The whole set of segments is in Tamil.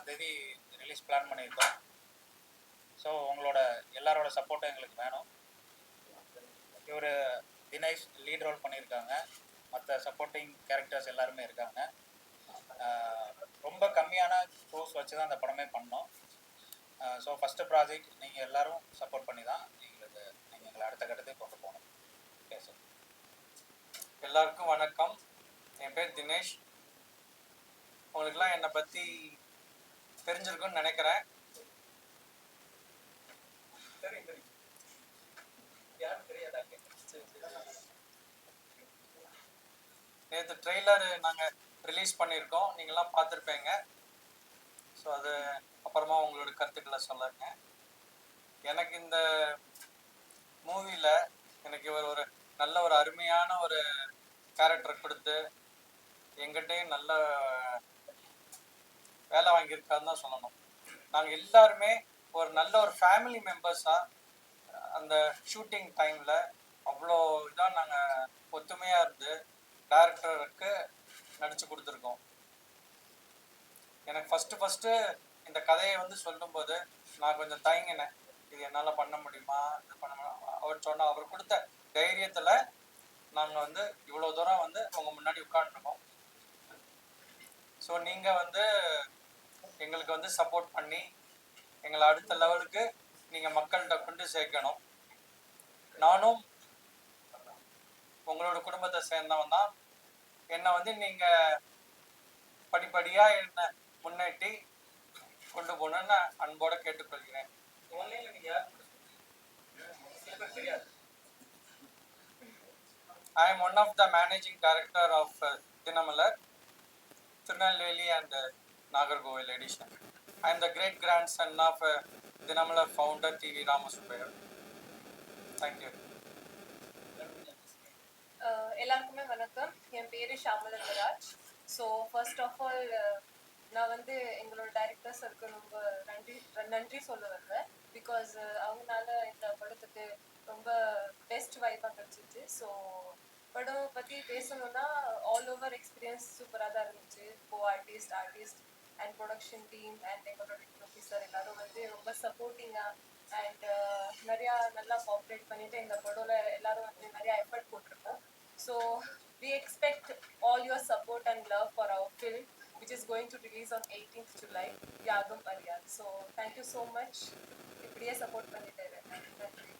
தேதி ரிலீஸ் பிளான் பண்ணியிருக்கோம். ஸோ உங்களோட எல்லாரோட சப்போர்ட்டும் எங்களுக்கு வேணும். இவர் தினேஷ் லீட் ரோல் பண்ணியிருக்காங்க. மற்ற சப்போர்ட்டிங் கேரக்டர்ஸ் எல்லாருமே இருக்காங்க. ரொம்ப கம்மியான க்ரூஸ் வச்சு தான் அந்த படமே பண்ணோம். ஸோ ஃபஸ்ட்டு ப்ராஜெக்ட் நீங்கள் எல்லோரும் சப்போர்ட் பண்ணி தான் நீங்கள் எங்களை அடுத்த கட்டத்துக்கு கொண்டு போகணும். பேசுங்க. எல்லாருக்கும் வணக்கம். என் பேர் தினேஷ். உங்களுக்குலாம் என்னை பற்றி தெரிஞ்சிருக்குன்னு நினைக்கிறேன். நேற்று ட்ரெய்லர் நாங்கள் ரிலீஸ் பண்ணியிருக்கோம், நீங்களாம் பார்த்துருப்பீங்க. ஸோ அது அப்புறமா உங்களோட கருத்துக்களை சொல்லுங்க. எனக்கு இந்த மூவியில் எனக்கு இவர் ஒரு நல்ல ஒரு அருமையான ஒரு கேரக்டர் கொடுத்து எங்கிட்டையும் நல்ல வேலை வாங்கியிருக்காருன்னு தான் சொல்லணும். நாங்கள் எல்லாருமே ஒரு நல்ல ஒரு ஃபேமிலி மெம்பர்ஸாக அந்த ஷூட்டிங் டைமில் அவ்வளோ இதாக நாங்கள் ஒத்துமையாக இருந்து டைரக்டருக்கு நடித்து கொடுத்துருக்கோம். எனக்கு ஃபஸ்ட்டு இந்த கதையை வந்து சொல்லும்போது நான் கொஞ்சம் தயங்கினேன். இது என்னால் பண்ண முடியுமா, இது பண்ண முடியுமா. அவர் கொடுத்த தைரியத்தில் நாங்கள் வந்து இவ்வளோ தூரம் வந்து உங்கள் முன்னாடி உட்காந்துருக்கோம். ஸோ நீங்கள் வந்து எங்களுக்கு வந்து சப்போர்ட் பண்ணி எங்களை அடுத்த லெவலுக்கு நீங்கள் மக்கள்கிட்ட கொண்டு சேர்க்கணும். நானும் உங்களோட குடும்பத்தை சேர்ந்தவன் தான். என்னை வந்து நீங்கள் படிப்படியாக என்னை முன்னேற்றி கொண்டு போகணுன்னு அன்போடு கேட்டுக்கொள்கிறேன். I am one of the managing director of Dinamalar, Tirunelveli and Nagarkoil edition. I am the great grandson of Dinamalar founder TV Ramasubbayar. Thank you. எல்லாருக்குமே வணக்கம். என் பேரு ஷாமலராஜ். ஸோ ஃபர்ஸ்ட் ஆஃப் ஆல் நான் வந்து எங்களோட டைரக்டர்ஸருக்கு ரொம்ப நன்றி சொல்ல வருவேன். பிகாஸ் அவங்களால இந்த படத்துக்கு ரொம்ப பெஸ்ட் வைப்பாக கிடச்சிச்சு. ஸோ படம் பற்றி பேசணுன்னா ஆல் ஓவர் எக்ஸ்பீரியன்ஸ் சூப்பராக தான் இருந்துச்சு. Artist and production team and எங்களோட ப்ரொஃபஸர் எல்லாரும் வந்து ரொம்ப சப்போர்ட்டிங்காக அண்ட் நிறையா நல்லா கோஆப்ரேட் பண்ணிட்டு இந்த படம்ல எல்லாரும் வந்து நிறையா எஃபர்ட் போட்டிருக்கோம். So we expect all your support and love for our film, which is going to release on 18th July, Yadum Ariyad. So thank you so much. இப்படியே சப்போர்ட் பண்ணிட்டே இருக்கேன். நன்றி.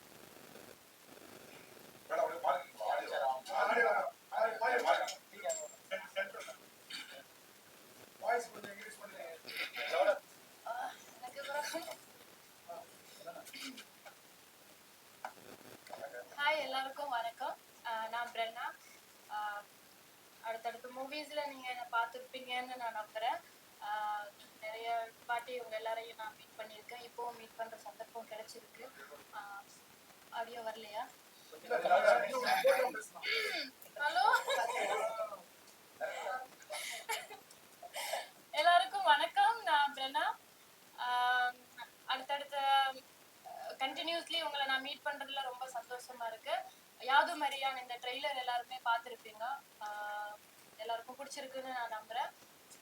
ஹாய், எல்லாருக்கும் வணக்கம். நான் பிரன்னா. அடுத்தடுத்த மூவிஸில் நீங்கள் என்னை பார்த்துருப்பீங்கன்னு நான் நம்புகிறேன். நிறைய பாட்டி இவங்க எல்லாரையும் நான் மீட் பண்ணியிருக்கேன். இப்போவும் மீட் பண்ணுற சந்தர்ப்பம் கிடைச்சிருக்கு. ஆடியோ வரலையா? ஹலோ, எல்லாருக்கும் வணக்கம். நான் பிரன்னா. அடுத்தடுத்த கண்டினியூஸ்லி உங்களை நான் மீட் பண்ணுறதுல ரொம்ப சந்தோஷமா இருக்கு. யாதும் அறியான் இந்த ட்ரெய்லர் எல்லாருமே பார்த்துருப்பீங்க. எல்லாருக்கும் பிடிச்சிருக்குன்னு நான் நம்புகிறேன்.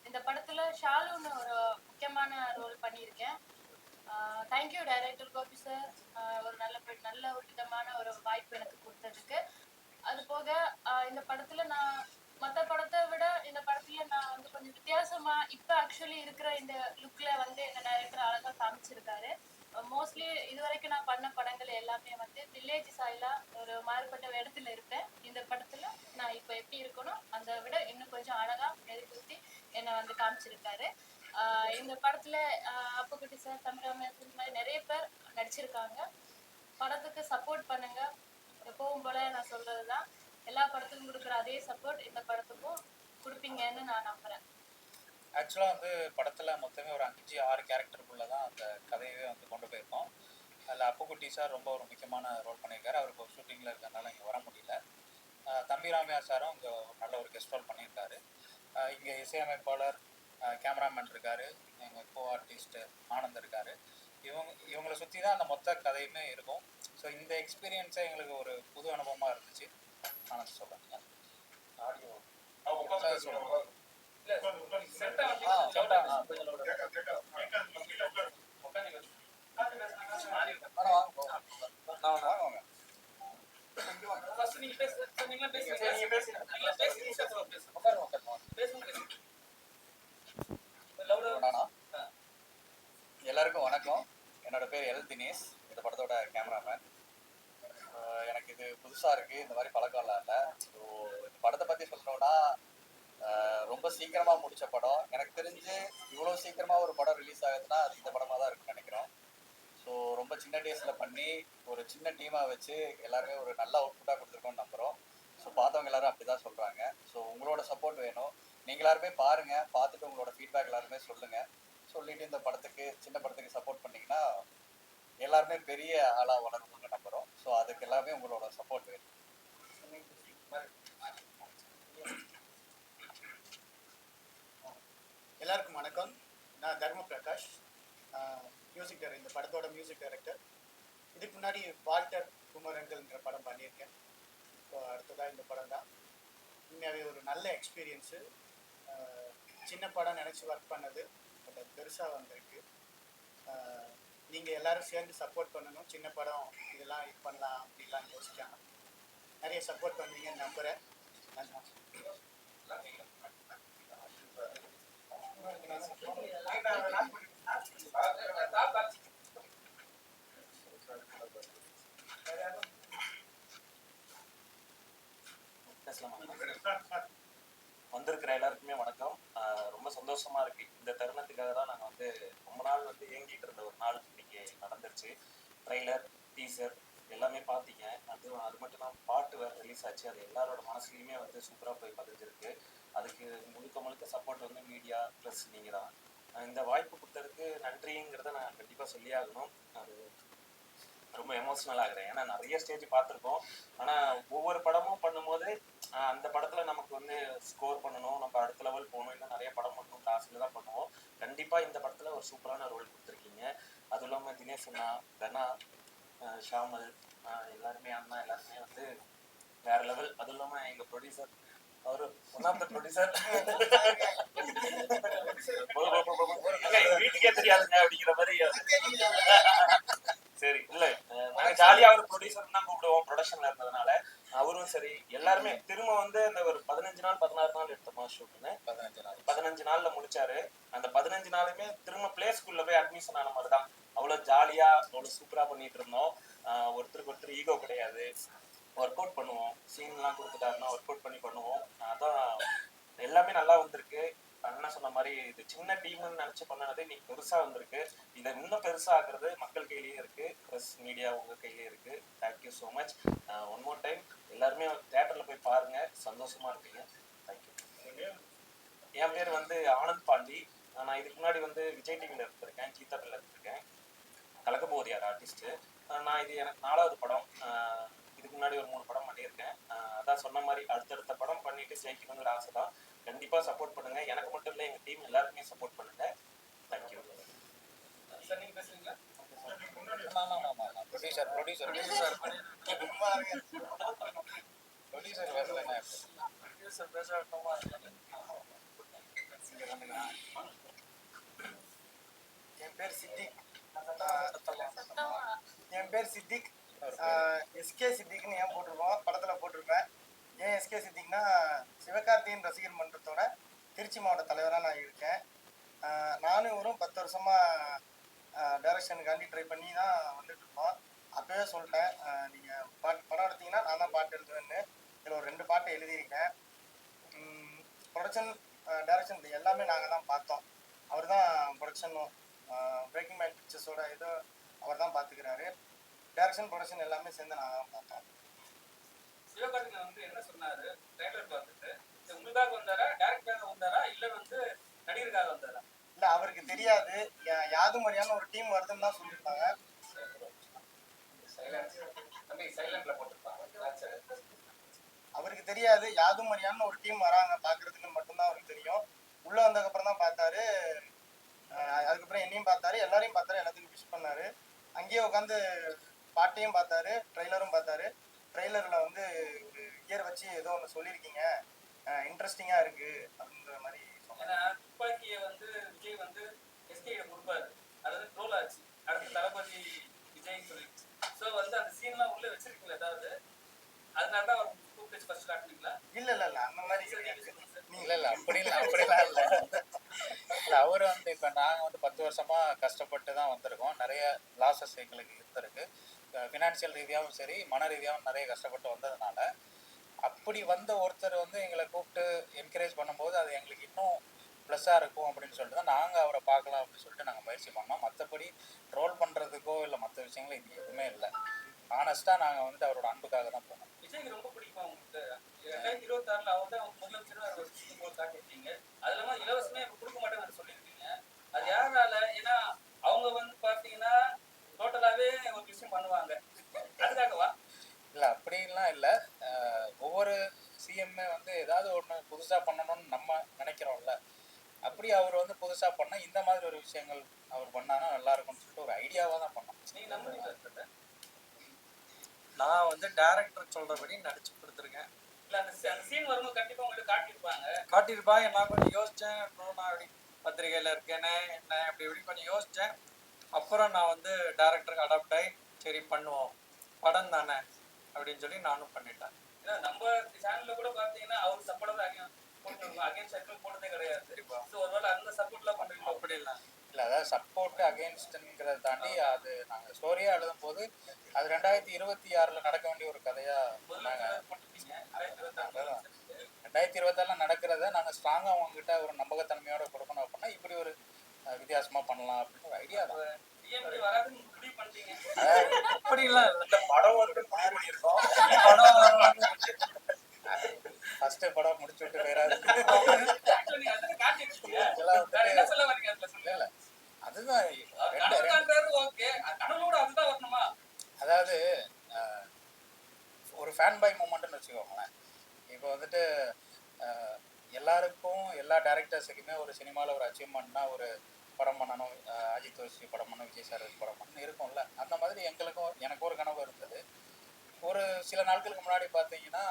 இந்த படத்தில் ஷாலுன்னு ஒரு முக்கியமான ரோல் பண்ணியிருக்கேன். தேங்க்யூ டைரக்டர் கோபி சார், ஒரு நல்ல ஒரு விதமான ஒரு வாய்ப்பு எனக்கு கொடுத்ததுக்கு. அது போக இந்த படத்தில் நான் மற்ற படத்தை விட இந்த படத்துல நான் வந்து கொஞ்சம் வித்தியாசமாக இப்போ ஆக்சுவலி இருக்கிற இந்த லுக்கில் வந்து எங்கள் டைரக்டர் அழகாக காமிச்சிருக்காரு. மோஸ்ட்லி இது வரைக்கும் நான் பண்ண படங்கள் எல்லாமே வந்து வில்லேஜ் சாயிலா ஒரு மாறுபட்ட இடத்துல இருப்பேன். இந்த படத்துல நான் இப்போ எப்படி இருக்கணும் அதை விட இன்னும் கொஞ்சம் அழகா மெருகூத்தி என்னை வந்து காமிச்சிருக்காரு. இந்த படத்துல அப்புக்குட்டி சார், தமிழ் மாதிரி நிறைய பேர் நடிச்சிருக்காங்க. படத்துக்கு சப்போர்ட் பண்ணுங்க. எப்பவும் போல நான் சொல்றதுதான், எல்லா படத்துக்கும் கொடுக்குற அதே சப்போர்ட் இந்த படத்துக்கும் கொடுப்பீங்கன்னு நான் நம்புறேன். ஆக்சுவலாக வந்து படத்தில் மொத்தமே ஒரு 5-6 கேரக்டருக்குள்ளே தான் அந்த கதையவே வந்து கொண்டு போயிருக்கோம். அதில் அப்புக்குட்டி சார் ரொம்ப ஒரு முக்கியமான ரோல் பண்ணியிருக்காரு. அவருக்கு ஒரு ஷூட்டிங்கில் இருக்கிறதுனால இங்கே வர முடியல. தம்பி ராமையா சாரும் இங்கே நல்ல ஒரு கெஸ்ட் ரோல் பண்ணியிருக்காரு. இங்கே இசையமைப்பாளர், கேமராமேன் இருக்கார், எங்கள் கோ ஆர்டிஸ்ட்டு ஆனந்த் இருக்கார். இவங்களை சுற்றி தான் அந்த மொத்த கதையுமே இருக்கும். ஸோ இந்த எக்ஸ்பீரியன்ஸே எங்களுக்கு ஒரு புது அனுபவமாக இருந்துச்சு. ஆனந்த் சொல்லுங்கள். ஆடியோ சொல்லுங்கள். எல்லாருக்கும் வணக்கம். என்னோட பேர் எல் தினேஷ், இந்த படத்தோட கேமராமேன். எனக்கு இது புதுசாக இருக்குது, இந்த மாதிரி பழக்கம்லாம் இல்லை. ஸோ இந்த படத்தை பற்றி சொல்லணும்னா ரொம்ப சீக்கிரமாக முடித்த படம். எனக்கு தெரிஞ்சு இவ்வளோ சீக்கிரமாக ஒரு படம் ரிலீஸ் ஆகுதுன்னா அது இந்த படமாக தான் இருக்குன்னு நினைக்கிறோம். ஸோ ரொம்ப சின்ன டேஸில் பண்ணி ஒரு சின்ன டீமாக வச்சு எல்லாருமே ஒரு நல்ல அவுட்புட்டாக கொடுத்துருக்கோன்னு நம்புகிறோம். ஸோ பார்த்தவங்க எல்லாரும் அப்படி தான் சொல்கிறாங்க. ஸோ உங்களோட சப்போர்ட் வேணும். நீங்கள் எல்லாருமே பாருங்கள், பார்த்துட்டு உங்களோட ஃபீட்பேக் எல்லாருமே சொல்லுங்கள். சொல்லிட்டு இந்த படத்துக்கு, சின்ன படத்துக்கு சப்போர்ட் பண்ணிங்கன்னா எல்லாருமே பெரிய ஆளாக வளருவாங்க நம்புகிறோம். ஸோ அதுக்கு எல்லாமே உங்களோட சப்போர்ட் வேணும். எல்லாருக்கும் வணக்கம். நான் தர்ம பிரகாஷ், மியூசிக் டைரக்டர், இந்த படத்தோட மியூசிக் டைரக்டர். இதுக்கு முன்னாடி வால்டர் குமரங்கள்ன்ற படம் பண்ணியிருக்கேன். இப்போ அடுத்ததாக இந்த படம் தான். உண்மையாகவே ஒரு நல்ல எக்ஸ்பீரியன்ஸு. சின்ன படம் நினச்சி ஒர்க் பண்ணது பட் அது பெருசாக வந்திருக்கு. நீங்கள் எல்லோரும் சேர்ந்து சப்போர்ட் பண்ணணும். சின்ன படம் இதெல்லாம் இது பண்ணலாம் அப்படிலாம் யோசிக்காம நிறைய சப்போர்ட் பண்ணுவீங்கன்னு நம்புகிறேன். நன்றி. வந்திருக்கிற எல்லாருக்குமே வணக்கம். ரொம்ப சந்தோஷமா இருக்கு. இந்த தருணத்துக்காக தான் நாங்கள் வந்து ரொம்ப நாள் வந்து ஏங்கிட்டு இருந்த ஒரு நாள் இன்னைக்கு நடந்துருச்சு. ட்ரெய்லர், டீசர் எல்லாமே பார்த்தீங்க. அது மட்டும் தான் பாட்டு வேறு ரிலீஸ் ஆச்சு. அது எல்லாரோட மனசுலையுமே வந்து சூப்பராக போய் பதிஞ்சிருக்கு. அதுக்கு முழுக்க சப்போர்ட் வந்து மீடியா ப்ளஸ் நீங்கள் தான். இந்த வாய்ப்பு கொடுத்ததுக்கு நன்றிங்கிறத நான் கண்டிப்பாக சொல்லி ஆகணும். அது ரொம்ப எமோஷ்னல் ஆகுறேன். ஏன்னா நிறைய ஸ்டேஜ் பார்த்துருக்கோம். ஆனால் ஒவ்வொரு படமும் பண்ணும்போது அந்த படத்தில் நமக்கு வந்து ஸ்கோர் பண்ணணும், நம்ம அடுத்த லெவல் போகணும், இன்னும் நிறைய படம் பண்ணணும் ஆசையில் தான் பண்ணுவோம். கண்டிப்பாக இந்த படத்தில் ஒரு சூப்பரான ரோல் கொடுத்துருக்கீங்க. அதுவும் இல்லாமல் தினேஷ் அண்ணா, தனா, ஷாமல், எல்லாருமே அண்ணா எல்லாருமே வந்து வேற லெவல். அதுவும் இல்லாமல் எங்கள் ப்ரொடியூசர், அவரு ஒன் ஆஃப் த ப்ரொடியூசர். வீட்டுக்கே தெரியாதுங்க அப்படிங்கிற மாதிரி. சரி, இல்ல நாங்க ஜாலியா அவர் ப்ரொடியூசர் தான் கூப்பிடுவோம் ப்ரொடக்ஷன்ல இருந்ததுனால. அவரும் சரி, எல்லாருமே திரும்ப வந்து அந்த ஒரு 15 நாள் 16 நாள் எடுத்தோமா ஷூட்டுன்னு. 15 நாள்ல முடிச்சாரு. அந்த 15 நாளுமே திரும்ப பிளே ஸ்கூல்ல போய் அட்மிஷன் ஆன மாதிரி தான். அவ்வளவு ஜாலியா அவ்வளவு சூப்பரா பண்ணிட்டு இருந்தோம். ஒருத்தருக்கு ஒருத்தர் ஈகோ கிடையாது. ஒர்க் அவுட் பண்ணுவோம். சீன்லாம் கொடுத்துட்டாருன்னா ஒர்க் அவுட் பண்ணி பண்ணுவோம். அதான் எல்லாமே நல்லா வந்திருக்கு. அண்ணா சொன்ன மாதிரி இது சின்ன டீம்னு நினைச்சு பண்ணது இன்னைக்கு பெருசா வந்திருக்கு. இதை இன்னும் பெருசா ஆக்குறது மக்கள் கையிலேயே இருக்கு, ப்ளஸ் மீடியா உங்க கையிலேயே இருக்கு. Thank you so much. One more time எல்லாருமே தியேட்டர்ல போய் பாருங்க, சந்தோஷமா இருப்பீங்க. தேங்க்யூ. என் பேர் வந்து ஆனந்த் பாண்டி. நான் இதுக்கு முன்னாடி வந்து விஜய் டிவியில் இருந்திருக்கேன், கீதாபில் இருந்திருக்கேன், கலக்கப்போதியார் ஆர்டிஸ்ட். நான் இது எனக்கு 4வது படம். இதுக்கு முன்னாடி ஒரு 3 படம் பண்ணியிருக்கேன். அதான் சொன்ன மாதிரி அடுத்தடுத்த படம் பண்ணிட்டு ஜெயிக்கணுங்கிற ஆசை தான். கண்டிப்பாக சப்போர்ட் பண்ணுங்க. எனக்கு மட்டும் இல்லை, எங்கள் டீம் எல்லாருக்குமே சப்போர்ட் பண்ணுங்க. தேங்க்யூ. சார் நீங்க பேசுறீங்களா? ப்ரொடியூசர் ப்ரொடியூசர் பேசணுமா? என் பேர் சித்திக். எஸ்கே சித்திக்னு ஏன் போட்டிருக்கோம், படத்தில் போட்டிருப்பேன். ஏன் எஸ்கே சித்திக்னா, சிவகார்த்தியின் ரசிகர் மன்றத்தோட திருச்சி மாவட்ட தலைவராக நான் இருக்கேன். நானும் இவரும் 10 வருஷமாக டைரக்ஷனுக்காண்டி ட்ரை பண்ணி தான் வந்துட்டு இருக்கோம். அப்போவே சொல்லிட்டேன், நீங்கள் படம் எடுத்தீங்கன்னா நான் தான் பாட்டு எழுதுவேன்னு. இதில் ஒரு 2 பாட்டு எழுதியிருக்கேன். ப்ரொடக்ஷன், டைரக்ஷன் எல்லாமே நாங்கள் தான் பார்த்தோம். அவர் தான் ப்ரொடக்ஷனும் பிரேக்கிங் மேன் பிக்சர்ஸோட இதோ அவர் தான் பார்த்துக்கிறாரு. டைரக்ஷன், ப்ரொடக்ஷன் எல்லாமே சேர்ந்து நாங்கள் தான் பார்த்தோம். சிவகார்த்திகேயன் வந்து என்ன சொன்னாரு ட்ரைலர் பார்த்துட்டு? உங்களுக்காக வந்தாரா, டைரக்டராக வந்தாரா, இல்லை வந்து நடிகருக்காக வந்தாரா? இல்லை, அவருக்கு தெரியாது. யாது மாதிரியான ஒரு டீம் வருதுன்னு தான் சொல்லியிருந்தாங்க. அவருக்கு தெரியாது, யாது மாதிரியான ஒரு டீம் வராங்க பார்க்கறதுக்கு மட்டும்தான் அவருக்கு தெரியும். உள்ளே வந்ததுக்கப்புறம் தான் பார்த்தாரு. அதுக்கப்புறம் என்னையும் பார்த்தாரு, எல்லாரையும் பார்த்தாரு, எல்லாத்துக்கும் விஷ் பண்ணாரு. அங்கேயே உட்காந்து பாட்டையும் பார்த்தாரு, ட்ரெய்லரும் பார்த்தாரு. ட்ரெய்லரில் வந்து ஒரு இயர் வச்சு ஏதோ ஒன்று சொல்லியிருக்கீங்க, இன்ட்ரெஸ்டிங்காக இருக்குது அப்படின்ற மாதிரி சொன்னாங்க. ஏன்னா துப்பாக்கியை வந்து விஜய் வந்து எஸ்கே கொடுப்பாரு, அதாவது ட்ரோல் ஆச்சு, அடுத்து தளபதி விஜய் சொல்லி. ஸோ வந்து அந்த சீன்லாம் உள்ள வச்சிருக்கீங்களா ஏதாவது? அதனால தான் அவர் கூப்பிட்டு ஃபர்ஸ்ட் காட்டுனீங்களா? இல்ல இல்ல இல்ல அந்த மாதிரி கிடையாது. இல்ல அப்படிலாம் இல்ல. இல்ல அவரு வந்து இப்ப நாங்க வந்து 10 வருஷமா கஷ்டப்பட்டு தான் வந்திருக்கோம். நிறைய லாசஸ் எங்களுக்கு இருந்திருக்கு. ஃபினான்ஷியல் ரீதியாகவும் சரி, மன ரீதியாகவும் நிறைய கஷ்டப்பட்டு வந்ததுனால, அப்படி வந்த ஒருத்தர் வந்து எங்களை கூப்பிட்டு என்கரேஜ் பண்ணும்போது அது எங்களுக்கு இன்னும் ப்ளஸ்ஸாக இருக்கும் அப்படின்னு சொல்லிட்டு தான் நாங்கள் அவரை பார்க்கலாம் அப்படின்னு சொல்லிட்டு நாங்கள் முயற்சி பண்ணோம். மற்றபடி ட்ரோல் பண்ணுறதுக்கோ இல்லை மற்ற விஷயங்களும் இது எதுவுமே இல்லை. ஆனஸ்ட்டாக நாங்கள் வந்துட்டு அவரோட அன்புக்காக தான் போனோம். விஜய்க்கு ரொம்ப பிடிக்குமா உங்களுக்கு? 2026ல அவர் தான் முதலமைச்சர் ஒரு போல் காட்டியிருக்கீங்க. அது இல்லாம இலவசமே கொடுக்க மாட்டேன்னு சொல்லியிருக்கீங்க. அது யாரால? ஏன்னா அவங்க வந்து பார்த்தீங்கன்னா டோட்டலாவே ஒரு விஷயம் பண்ணுவாங்க, அதுக்காகவா? இல்லை அப்படின்லாம் இல்லை. ஒவ்வொரு சிஎம்ஏ வந்து ஏதாவது ஒன்று புதுசாக பண்ணணும்னு நம்ம நினைக்கிறோம்ல, அப்படி அவர் வந்து புதுசாக பண்ணால் இந்த மாதிரி ஒரு விஷயங்கள் அவர் பண்ணாங்கன்னா நல்லா இருக்கும்னு சொல்லிட்டு ஒரு ஐடியாவாக தான் பண்ணோம். நீங்க நம்புறீங்களா? நான் வந்து டைரக்டர் சொல்றபடி நடிச்சு கொடுத்துருக்கேன். இல்ல அந்த சீன் வரும்போது கண்டிப்பா உங்களுக்கு காட்டியிருப்பாங்க. நான் கொஞ்சம் யோசிச்சேன், அப்புறம் நான் அப்படி பத்திரிகையில இருக்கேனே என்ன அப்படி இப்படி கொஞ்சம் யோசிச்சேன். அப்புறம் நான் வந்து டைரக்டருக்கு அடாப்ட் ஆகி சரி பண்ணுவோம், படம் தானே அப்படின்னு சொல்லி நானும் பண்ணிட்டேன். ஏன்னா நம்ம சேனல்ல கூட பாத்தீங்கன்னா அவர் சப்போர்ட் அகைன்ஸ்ட் சர்க்கிள் போட்டதே கிடையாது. சரிப்பா. ஸோ ஒருவேளை அந்த சப்போர்ட்லாம் பண்றீங்க? அப்படி இல்லை. இல்லை அதாவது சப்போர்ட் அகெயின்ஸ்ட்ங்கிறத தாண்டி அது நாங்கள் ஸ்டோரியாக எழுதும் போது அது 2026 நடக்க வேண்டிய ஒரு கதையாக நாங்கள் 2026 நடக்கிறத நாங்கள் ஸ்ட்ராங்காக அவங்ககிட்ட ஒரு நம்பகத்தன்மையோட கொடுக்கணும் அப்படின்னா இப்படி ஒரு வித்தியாசமாக பண்ணலாம் அப்படின்னு ஒரு ஐடியா தான். அப்படிலாம் இந்த படம் வந்து முடிவு பண்ணியிருக்கோம். ஃபர்ஸ்ட் படம் முடிச்சு விட்டு வேற அதுதான் அதாவது ஒரு ஃபேன் பாய் மூமெண்ட்னு வச்சுக்கோங்களேன். இப்போ வந்துட்டு எல்லாருக்கும் எல்லா டேரக்டர்ஸுக்குமே ஒரு சினிமாவில் ஒரு அச்சீவ்மெண்ட்னா ஒரு படம் பண்ணணும், அஜித் வச்சு படம் பண்ணணும், விஜய் சார் வச்சு படம் பண்ணணும் இருக்கும்ல. அந்த மாதிரி எனக்கும் ஒரு கனவு இருந்தது. ஒரு சில நாட்களுக்கு முன்னாடி பார்த்தீங்கன்னா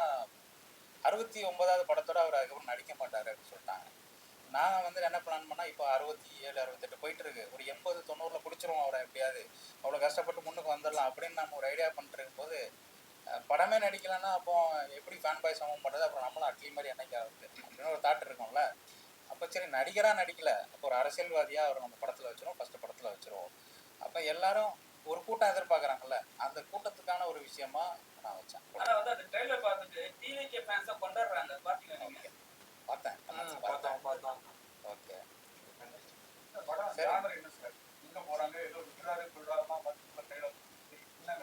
69வது படத்தோட அவர் அதுக்கப்புறம் நடிக்க மாட்டார் அப்படின்னு சொல்லிட்டாங்க. நான் வந்து என்ன பிளான் பண்ணால் இப்போ 67 68 போயிட்டு இருக்கு, ஒரு 80 90ல் பிடிச்சிருவோம் அவரை எப்படியாவது, அவ்வளோ கஷ்டப்பட்டு முன்னுக்கு வந்துடலாம் அப்படின்னு நம்ம ஒரு ஐடியா பண்ணிட்டு இருக்கும்போது படமே நடிக்கலைன்னா அப்போ எப்படி ஃபேன் பாய் சமம் பண்ணுறது, அப்புறம் நம்மளும் அட்லி மாதிரி என்னைக்கு ஆகுது அப்படின்னு ஒரு தாட் இருக்கும்ல. அப்போ சரி நடிக்கல, அப்போ ஒரு அரசியல்வாதியாக அவர் நம்ம படத்தில் வச்சிருவோம், ஃபர்ஸ்ட் படத்தில் வச்சிருவோம். அப்போ எல்லாரும் ஒரு கூட்டம் எதிர்பார்க்குறாங்கல்ல, அந்த கூட்டத்துக்கான ஒரு விஷயமா நான் வச்சேன். பார்த்தேன். ஓகே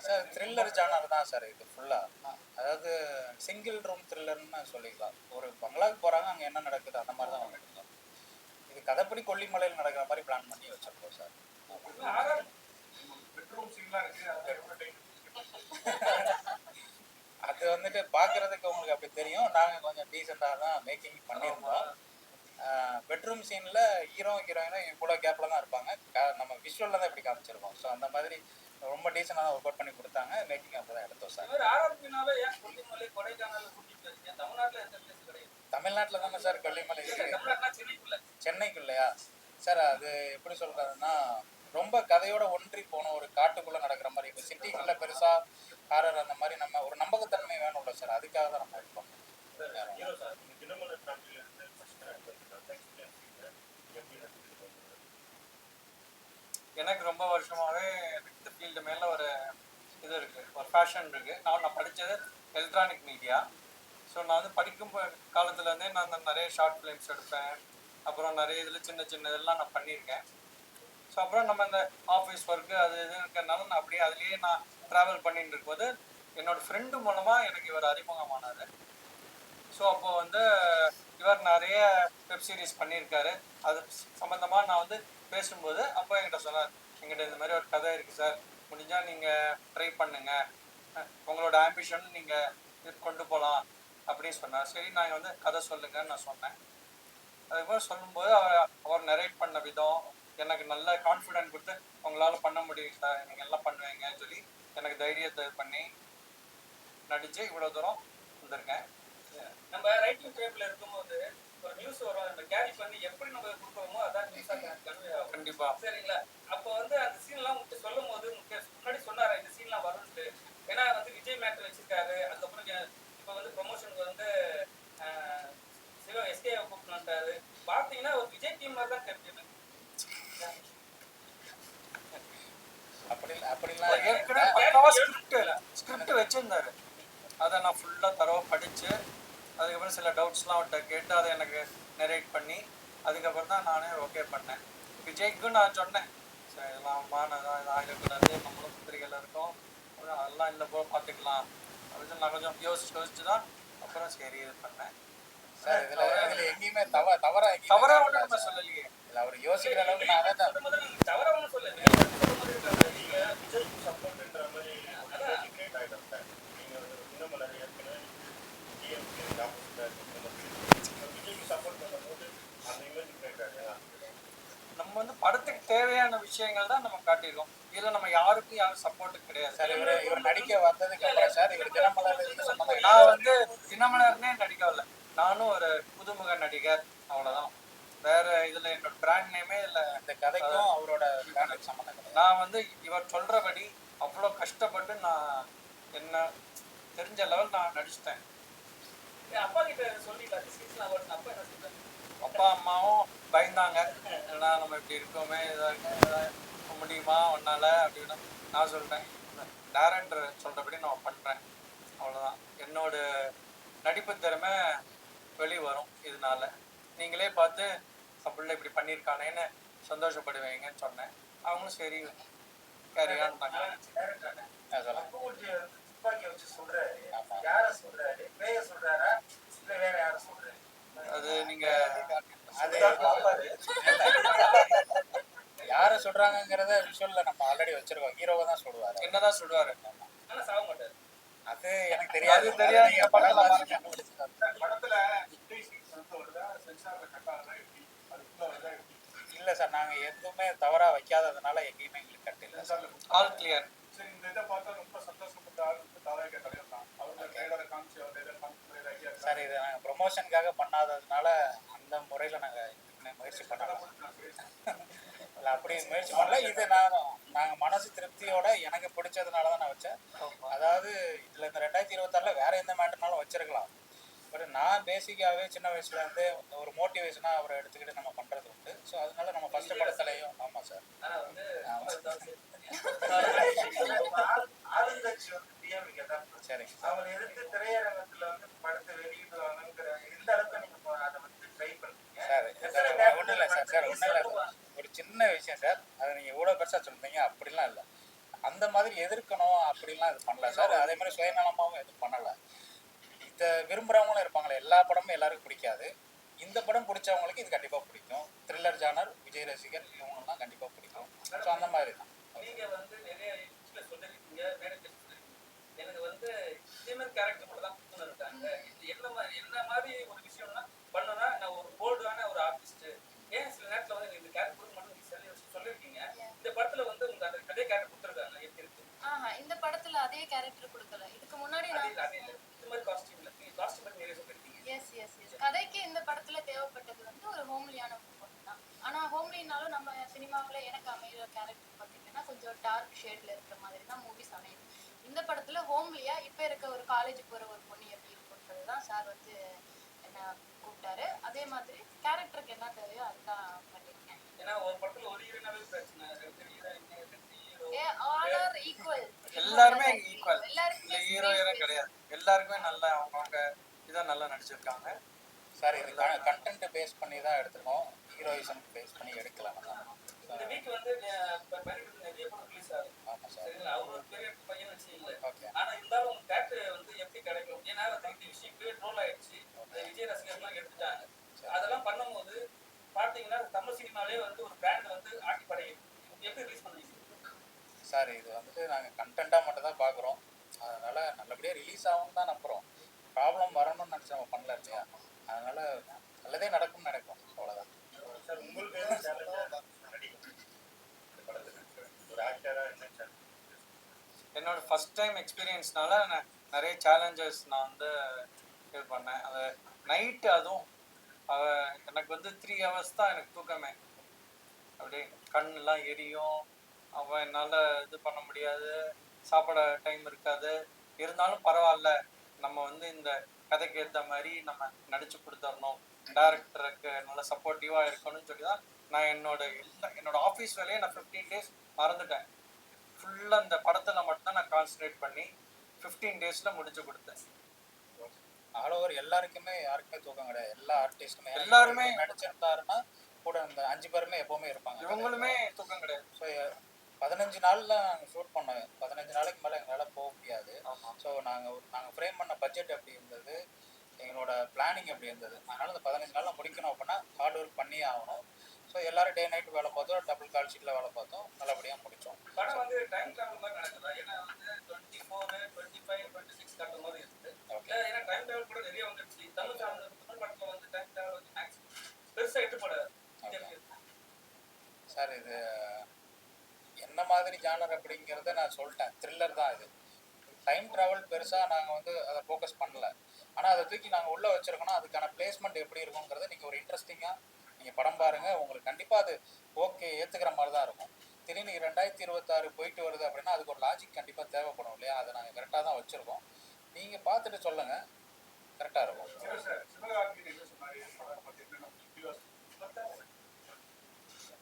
சார், த்ரில்லர் ஜானர் தான் சார் இது ஃபுல்லாக. அதாவது சிங்கிள் ரூம் த்ரில்லர்னு சொல்லிக்கலாம். ஒரு பங்களாவுக்கு போகிறாங்க, அங்கே என்ன நடக்குது அந்த மாதிரி தான் எடுக்கலாம். இது கதைப்படி கொல்லிமலையில் நடக்கிற மாதிரி பிளான் பண்ணி வச்சிருக்கோம் சார். அது வந்துட்டு பார்க்குறதுக்கு உங்களுக்கு அப்படி தெரியும், நாங்கள் கொஞ்சம் டீசெண்டாக தான் மேக்கிங் பண்ணியிருந்தோம். பெட்ரூம் சீனில் ஹீரோ ஹீரோயினும் இவ்வளோ கேப்பில் தான் இருப்பாங்க. நம்ம விஷுவலில் தான் இப்படி காமிச்சிருக்கோம். ஸோ அந்த மாதிரி ரொம்ப டீசெண்டாக தான் ஒர்க் அவுட் பண்ணி கொடுத்தாங்க. மேக்கிங் அப்போ தான் எடுத்தோம் சார். தமிழ்நாட்டில் தானே சார் கொல்லிமலை இருக்குது. சென்னைக்குள்ளையா சார்? அது எப்படி சொல்கிறதுன்னா ரொம்ப கதையோட ஒன்றி போனோம், ஒரு காட்டுக்குள்ளே நடக்கிற மாதிரி. இப்போ சிட்டிக்குள்ளே பெருசாக ஹாரர் அந்த மாதிரி நம்ம ஒரு நம்பகத்தன்மை வேணும்ல சார், அதுக்காக தான் நம்ம எடுப்போம். எனக்கு ரொம்ப வருஷமாவே இந்த ஃபீல்டு மேலே ஒரு இது இருக்குது, ஒரு ஃபேஷன் இருக்குது. நான் படித்தது எலக்ட்ரானிக் மீடியா. ஸோ நான் வந்து படிக்கும் காலத்துலேருந்தே நான் நிறைய ஷார்ட் ஃபிலிம்ஸ் எடுப்பேன், அப்புறம் நிறைய இதில் சின்ன இதெல்லாம் நான் பண்ணியிருக்கேன். ஸோ அப்புறம் நம்ம இந்த ஆஃபீஸ் ஒர்க்கு அது இது இருக்கிறதுனால நான் அப்படியே அதுலேயே நான் ட்ராவல் பண்ணிட்டு இருக்கும்போது என்னோடய ஃப்ரெண்டு மூலமாக எனக்கு இவர் அறிமுகமானார். ஸோ அப்போது வந்து இவர் நிறைய வெப் சீரிஸ் பண்ணியிருக்காரு. அது சம்மந்தமாக நான் வந்து பேசும்போது அப்போ என்கிட்ட சொன்னார், என்கிட்ட இந்த மாதிரி ஒரு கதை இருக்குது சார், முடிஞ்சால் நீங்கள் ட்ரை பண்ணுங்கள், உங்களோட ஆம்பிஷன் நீங்கள் இது கொண்டு போகலாம் அப்படின்னு சொன்னார். சரி நாங்கள் வந்து கதை சொல்லுங்கன்னு நான் சொன்னேன். அதுக்கப்புறம் சொல்லும்போது அவர் நரேட் பண்ண விதம் எனக்கு நல்ல கான்ஃபிடென்ட் கொடுத்து, உங்களால் பண்ண முடியும் சார், நீங்கள் எல்லாம் பண்ணுவீங்கன்னு சொல்லி எனக்கு தைரியத்தை பண்ணி நடித்து இவ்வளோ தூரம் வந்திருக்கேன். நம்ம ரைட்டிங் டேபிள் இருக்கும்போது ஒரு நியூஸ் வரும் அந்த கேரி பண்ணி எப்படி நம்ம கொடுக்குறோமோ அதான் நியூஸா கன்வே ஆகும் கண்டிப்பா சரிங்களா. அப்போ வந்து அந்த சீன்லாம் உங்களுக்கு சொல்லும் போது முன்னாடி சொன்னாரு இந்த சீன்லாம் வரும்ட்டு. ஏன்னா வந்து விஜய் மேட்டர் வச்சிருக்காரு. அதுக்கப்புறம் இப்போ வந்து ப்ரொமோஷனுக்கு வந்து சிவா எஸ்கே கூப்பிட்டு வந்துட்டாரு. பார்த்தீங்கன்னா ஒரு விஜய் டீம் மாதிரி தான் தெரிஞ்சது. அப்படிலாம் ஏற்கனவே பக்காவா ஸ்கிரிப்ட் வச்சிருந்தாரு. அதை நான் ஃபுல்லா தரவா படிச்சு அதுக்கப்புறம் சில டவுட்ஸ்லாம் அவர்கிட்ட கேட்டு அதை எனக்கு நரேட் பண்ணி அதுக்கப்புறம் தான் நானே ஓகே பண்ணேன். விஜய்க்கும் நான் சொன்னேன் சரி இதெல்லாம் மானதான் இது ஆகிடக்கூடாது, நம்மளும் பத்திரிகையில் இருக்கோம், அதெல்லாம் இல்லை போல பார்த்துக்கலாம் அப்படின்னு நான் கொஞ்சம் யோசிச்சு தான் அப்புறம் சரி இது பண்ணேன். சார் இதுல எங்கேயுமே தவறா ஒன்றும் நம்ம சொல்லலையே. இல்ல அவர் யோசிக்கிற அளவுக்கு நான் அதை தான் தவற ஒன்றும் சொல்லல. விஜய்க்கு சப்போர்ட்ன்ற மாதிரி கிரியேட் ஆகிடும் சார். நீங்க இன்னும் நிறைய ஏற்கனவே டிஎம்கே ஆப்போசிட்டா இருக்கு, விஜய்க்கு சப்போர்ட் பண்ணும்போது அந்த இமேஜ் கிரியேட் ஆகிடும். நம்ம வந்து படத்துக்கு தேவையான விஷயங்கள் தான் நம்ம காட்டியிருக்கோம். இதுல நம்ம யாரும் சப்போர்ட் கிடையாது. சார் இவர் நடிக்க வந்ததுக்கு அப்புறம் சார் இவர் தினமலர் சம்பந்தம் நான் வந்து தினமலர்னே நடிக்க வரல, நானும் ஒரு புதுமுக நடிகர் அவ்வளவுதான். வேற இதுல என்னோட பிராண்ட் நேமே இல்ல. இந்த கதைக்கும் அவரோட பிராண்டுக்கு சம்பந்தம் கிடையாது. நான் வந்து இவர் சொல்றபடி அவ்வளோ கஷ்டப்பட்டு நான் என்ன தெரிஞ்ச லெவல் நான் நடிச்சிட்டேன். அப்பா கிட்ட சொல்லிக்கலாம் சீசன் வருது. அப்பா என்ன சொல்றாரு? அப்பா அம்மாவும் பயந்தாங்க, ஏன்னா நம்ம இப்படி இருக்கோமே ஏதாவது முடியுமா ஒன்னால அப்படின்னு. நான் சொல்றேன் டேரக்டர் சொல்றபடி நான் பண்றேன் அவ்வளோதான். என்னோட நடிப்பு திறமை வெளியே வரும். இதனால நீங்களே பார்த்து அப்படில இப்படி பண்ணியிருக்கானேன்னு சந்தோஷப்படுவீங்கன்னு சொன்னேன். அவங்களும் சரி கேரியான்னு துப்பாக்கி வச்சு சொல்றாரு, யார சொல்றாரு, பேய சொல்றாரா இல்ல வேற யார சொல்றாரு? அது நீங்க அது யார சொல்றாங்கிறத விஷுவல்ல நம்ம ஆல்ரெடி வச்சிருக்கோம். ஹீரோவை தான் சொல்லுவாரு. என்னதான் சொல்லுவாரு, ஆனா சாக மாட்டாரு. அது எனக்கு தெரியாது. அது தெரியாது. நீங்க படத்துல பாருங்க. படத்துல வருதா சென்சார்ல கட் ஆகுதா எப்படி அதுக்குள்ள வருதா எப்படி? இல்ல சார் நாங்க எதுவுமே தவறா வைக்காததுனால எங்கேயுமே எங்களுக்கு கட் இல்லை சார். All clear. சரி, இந்த இதை பார்த்தா ரொம்ப சந்தோஷப்பட்ட ஆள் தாராக தலைவர் தான். அவங்க ட்ரைலரை காமிச்சு அவர் இதை பண்ணுற ஐடியா சார் இது நாங்க ப்ரொமோஷனுக்காக பண்ணாததுனால அந்த முறையில நாங்க முயற்சி பண்ணலாம். இல்ல அப்படி முயற்சி பண்ணல. இது நாங்க மனசு திருப்தியோட எனக்கு பிடிச்சதுனால தான் நான் வச்சேன். அதாவது இதுல இந்த 2026ல வேற எந்த மேட்டர்னாலும் வச்சிருக்கலாம். பட் நான் பேசிக்காவே சின்ன வயசுல இருந்து ஒரு மோட்டிவேஷனா அவரை எடுத்துக்கிட்டு நம்ம பண்றது உண்டு. ஸோ அதனால நம்ம ஃபர்ஸ்ட் படத்துலையும் ஆமா சார். ஆனா வந்து ஆளுங்கட்சி வந்து டிஎம்கே தான். சரிங்க. அவங்களை எதிர்த்து திரையரங்கத்துல வந்து படத்தை வெளியிடுவாங்கிற இந்த அளவுக்கு நீங்க அதை வந்து ட்ரை பண்ணுறீங்க சார். ஒன்றும் இல்லை சார். சார் ஒன்றும் இல்லை. ஒரு சின்ன விஷயம் சார். அதை நீங்க இவ்வளோ பெருசா சொல்றீங்க. அப்படிலாம் இல்லை. அந்த மாதிரி எதிர்க்கணும் அப்படிலாம் இது பண்ணல சார். அதே மாதிரி சுயநலமாவும் எதுவும் பண்ணலை. இதை விரும்புறவங்களும் இருப்பாங்களே. எல்லா படமும் எல்லாருக்கும் பிடிக்காது. இந்த படம் பிடிச்சவங்களுக்கு இது கண்டிப்பா பிடிக்கும். த்ரில்லர் ஜானர், விஜய் ரசிகர் இவங்கெல்லாம் கண்டிப்பா பிடிக்கும். ஸோ அந்த மாதிரி தான். நீங்க வந்து நிறைய இதுல சொல்லிருக்கீங்க, மேடையில சொல்லிருக்கீங்க. எனக்கு வந்து ஹியூமன் கேரக்டர் மட்டும் தான் கொடுத்துன்னு இருக்காங்க. என்ன மாதிரி ஒரு விஷயம்னா பண்ணனா நான் ஒரு போல்டான ஒரு ஆர்டிஸ்ட். ஏன் சில நேரத்துல வந்து இந்த கேரக்டர் மட்டும் நீங்க சொல்லிருக்கீங்க. இந்த படத்துல வந்து உங்களுக்கு அந்த அதே கேரக்டர் கொடுத்துருக்காங்க. எப்படி இருக்கு? இந்த படத்துல அதே கேரக்டர் கொடுக்கல. இதுக்கு முன்னாடி நான் அதே இல்ல இந்த மாதிரி காஸ்டியூம்ல நீங்க காஸ்டியூம் பத்தி நிறைய சொல்லிருக்கீங்க. எஸ் கதைக்கு இந்த படத்துல தேவைப்பட்டது வந்து ஒரு ஹோம்லியான பொண்ணு தான். ஆனா ஹோம்லினாலும் நம்ம சினிமாவுல எனக்கு அமைகிற கேரக்டர் பார்த்தீங்கன்னா கொஞ்சம் டார்க் ஷேட்ல இருக்கிற மாதிரி தான் மூவிஸ் அமையுது. இந்த படத்துல ஹோம்லியா இப்ப இருக்க ஒரு காலேஜ் போற ஒரு பொண்ணு எப்படி இருக்குன்றது தான் சார் வந்து என்ன கூப்பிட்டாரு. அதே மாதிரி கேரக்டருக்கு என்ன தேவையோ அதுதான் பண்ணிருக்கேன். ஏன்னா ஒரு படத்துல ஒரு ஹீரோனாவே பிரச்சனை, ரெண்டு ஹீரோ ஆல் ஆர் ஈக்குவல். எல்லாருமே ஈக்குவல். எல்லாருக்குமே ஹீரோ கிடையாது. எல்லாருக்குமே நல்லா அவங்க இதான் நல்லா நடிச்சிருக்காங்க சார். இது கண்டென்ட் பேஸ் பண்ணி தான் எடுத்துருக்கோம். ஹீரோயிசம் பேஸ் பண்ணி எடுக்கலாம். இந்த வீக் வந்து நிறைய படம் ரிலீஸ் ஆகுது. ஆமா சார். சரிங்களா? அவர் ஒரு பெரிய பையன் வச்சு இல்லை. ஓகே. ஆனா இருந்தாலும் உங்க தேட்டர் வந்து எப்படி கிடைக்கும்? ஏன்னா வந்து இந்த விஷயம் கிரியேட் ரோல் ஆயிடுச்சு. விஜய் ரசிகர்லாம் எடுத்துட்டாங்க. அதெல்லாம் பண்ணும்போது பாத்தீங்கன்னா தமிழ் சினிமாலே வந்து ஒரு பிராண்ட் வந்து ஆட்டி படையுது. எப்படி ரிலீஸ் பண்ணுவீங்க சார்? இது வந்துட்டு நாங்கள் கண்டென்ட்டாக மட்டும் தான் பார்க்குறோம். அதனால நல்லபடியாக ரிலீஸ் ஆகும்னு தான் நம்புகிறோம். ப்ராப்ளம் வரணும்னு நினச்சி நம்ம பண்ணல இல்லையா? அதனால நல்லதே நடக்கும்னு நினைப்போம். அவ்வளோதான் சார். உங்களுக்கு எதுவும் சேலஞ்சாக நடிக்கும் இந்த படத்துக்கு ஒரு ஆக்டராக என்ன சேலஞ்ச்? என்னோட ஃபர்ஸ்ட் டைம் எக்ஸ்பீரியன்ஸ்னால நிறைய சேலஞ்சஸ் நான் வந்து இது பண்ணேன். அது நைட்டு, அதுவும் எனக்கு வந்து 3 hours தான் எனக்கு தூக்கமே. அப்படியே கண்ணெல்லாம் எரியும். அவன் என்னால் இது பண்ண முடியாது, சாப்பிட டைம் இருக்காது. இருந்தாலும் பரவாயில்ல, நம்ம வந்து இந்த கதைக்கு ஏற்ற மாதிரி நம்ம நடிச்சு கொடுத்துடணும், டேரக்டருக்கு நல்லா சப்போர்ட்டிவாக இருக்கணும்னு சொல்லி தான் நான் என்னோட ஆஃபீஸ் வேலையை நான் 15 days மறந்துட்டேன். ஃபுல்லாக இந்த படத்தில் மட்டும்தான் நான் கான்சன்ட்ரேட் பண்ணி 15 daysல முடிச்சு கொடுத்தேன். ஆல் ஓவர் எல்லாருக்குமே யாருக்குமே தூக்கம் கிடையாது. எல்லா ஆர்டிஸ்டுமே எல்லாருமே நடிச்சிருந்தாருன்னா கூட இந்த 5 பேருமே எப்பவுமே இருப்பாங்க. இவங்களுமே தூக்கம் கிடையாது. ஸோ 15 நாளில் நாங்கள் ஷூட் பண்ணோம். 15 நாளைக்கு மேலே எங்களால் போக முடியாது. ஸோ நாங்கள் ஃப்ரேம் பண்ண பட்ஜெட் எப்படி இருந்தது, எங்களோட பிளானிங் எப்படி இருந்தது, அதனால் இந்த 15 நாளில் முடிக்கணும் அப்படின்னா ஹார்ட் ஒர்க் பண்ணியே ஆகணும். ஸோ எல்லாரும் டே நைட் வேலை பார்த்தோம், டபுள் கால் ஷீட்டில் வேலை பார்த்தோம், நல்லபடியாக முடித்தோம். படம் வந்து டைம் டிராவல் மாதிரி நடக்குதா? ஏன்னா வந்து 24, 25, 26 காட்டுற மாதிரி இருக்குது. ஏன்னா டைம் டிராவல் கூட நிறைய வந்துருச்சு. தமிழ் படத்துல வந்து டைம் டிராவல் வந்து மேக்ஸிமம் பெருசா எடுத்துப்படாது. சார் இது என்ன மாதிரி ஜானர் அப்படிங்கிறத நான் சொல்லிட்டேன். த்ரில்லர் தான் இது. டைம் ட்ராவல் பெருசாக நாங்கள் வந்து அதை ஃபோக்கஸ் பண்ணல. ஆனால் அதை தூக்கி நாங்கள் உள்ளே வச்சுருக்கோன்னா அதுக்கான பிளேஸ்மெண்ட் எப்படி இருக்குங்கிறத நீங்கள் ஒரு இன்ட்ரெஸ்டிங்காக நீங்கள் படம் பாருங்கள். உங்களுக்கு கண்டிப்பாக அது ஓகே ஏற்றுக்கிற மாதிரி தான் இருக்கும். திடீர்னு 2026 போயிட்டு வருது அப்படின்னா அதுக்கு ஒரு லாஜிக் கண்டிப்பாக தேவைப்படும் இல்லையா? அதை நாங்கள் கரெக்டாக தான் வச்சுருக்கோம். நீங்கள் பார்த்துட்டு சொல்லுங்கள், கரெக்டாக இருக்கும்.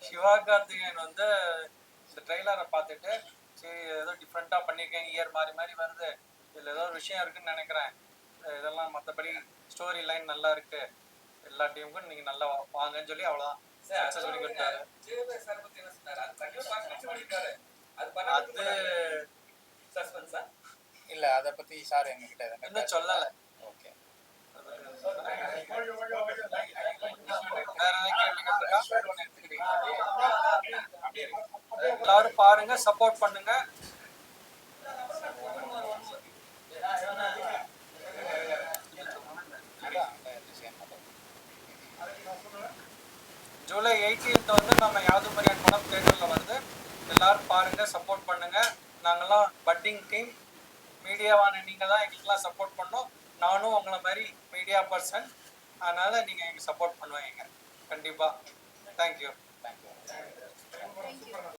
சிவகார்த்திகேயன் வந்து இந்த ட்ரெய்லரை பார்த்துட்டு சரி ஏதோ டிஃப்ரெண்ட்டாக பண்ணியிருக்கேன், இயர் மாறி மாறி வருது, இதில் ஏதோ ஒரு விஷயம் இருக்குன்னு நினைக்கிறேன், இதெல்லாம் மற்றபடி ஸ்டோரி லைன் நல்லா இருக்கு, எல்லா டீமுக்கும் நீங்கள் நல்லா வாங்கன்னு சொல்லி அவ்வளோதான் சக்ஸஸ் பண்ணி கொடுத்தாரு. அது இல்லை, அதை பற்றி சார் எங்ககிட்ட இன்னும் சொல்லலை. ஓகே, வேற எல்லாரும் பாருங்க, சப்போர்ட் பண்ணுங்க. ஜூலை 18th வந்து நம்ம யாதுமரியான் படம் தேட்டரில் வந்து எல்லாரும் பாருங்க, சப்போர்ட் பண்ணுங்க. நாங்கெல்லாம் பட்டிங் டீம், மீடியாவான நீங்கள் தான் எங்களுக்கெல்லாம் சப்போர்ட் பண்ணோம். நானும் உங்களை மாதிரி மீடியா பர்சன், அதனால நீங்கள் எங்களுக்கு சப்போர்ட் பண்ணுவீங்க கண்டிப்பாக. தேங்க்யூ.